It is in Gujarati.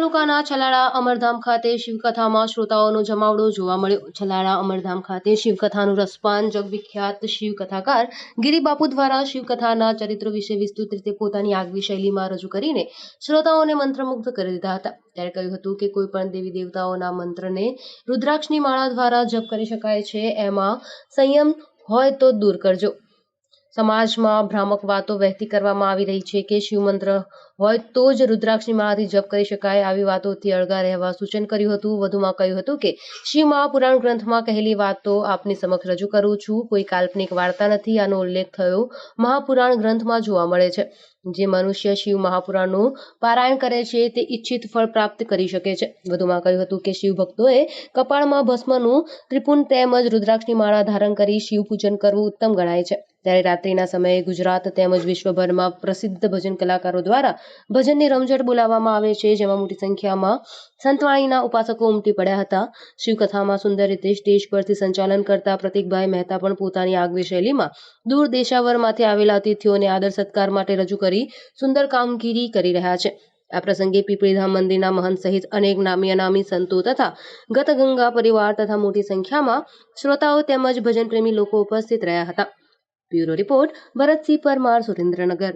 તાલુકાના છલાડા અમરધામ ખાતે શિવકથામાં શ્રોતાઓનો જમાવડો જોવા મળ્યો. છલાડા અમરધામ ખાતે શિવકથાનું રસપાન જગવિખ્યાત શિવકથાકાર ગિરિબાપુ દ્વારા શિવકથાના ચરિત્રો વિશે વિસ્તૃત રીતે પોતાની આગવી શૈલીમાં રજૂ કરીને શ્રોતાઓને મંત્રમુગ્ધ કરી દીધા હતા. ત્યારે કહ્યું હતું કે કોઈ પણ દેવી દેવતાઓના મંત્રને રુદ્રાક્ષની માળા દ્વારા જપ કરી શકાય છે. એમાં સંયમ હોય તો દૂર કરજો. સમાજમાં ભ્રામક વાતો વહેતી કરવામાં આવી રહી છે કે શિવમંત્ર હોય તો જ રુદ્રાક્ષની માળાથી જપ કરી શકાય. આવી વાતોથી અળગા રહેવા સૂચન કર્યું હતું. વધુમાં કહ્યું હતું કે શિવ મહાપુરાણ ગ્રંથમાં કહેલી વાતો આપની સમક્ષ રજૂ કરું છું. કોઈ કાલ્પનિક વાર્તા નથી. આનો ઉલ્લેખ થયો મહાપુરાણ ગ્રંથમાં જોવા મળે છે. જે મનુષ્ય શિવ મહાપુરાણનું પારાયણ કરે છે તે ઈચ્છિત ફળ પ્રાપ્ત કરી શકે છે. વધુમાં કહ્યું હતું કે શિવ ભક્તોએ કપાળમાં ભસ્મનું ત્રિપુંડ તેમજ રુદ્રાક્ષની માળા ધારણ કરી શિવ પૂજન કરવું ઉત્તમ ગણાય છે. ત્યારે રાત્રિના સમયે ગુજરાત તેમજ વિશ્વભરમાં પ્રસિદ્ધ ભજન કલાકારો દ્વારા ભજનની રમઝટ બોલાવવામાં આવે છે, જેમાં મોટી સંખ્યામાં સંતવાણીના ઉપાસકો ઉમટી પડ્યા હતા. શિવકથામાં સુંદર રીતે સ્ટેજ પરથી સંચાલન કરતા પ્રતિકભાઈ મહેતા પણ પોતાની આગવી શૈલીમાં દૂર દેશાવરમાંથી આવેલા અતિથિઓને આદર સત્કાર માટે રજૂ કરી સુંદર કામગીરી કરી રહ્યા છે. આ પ્રસંગે પીપળીધામ મંદિરના મહંત સહિત અનેક નામી અનામી સંતો તથા ગતગંગા પરિવાર તથા મોટી સંખ્યામાં શ્રોતાઓ તેમજ ભજન પ્રેમી લોકો ઉપસ્થિત રહ્યા હતા. Bureau report Bharatsinh Parmar, Surendranagar.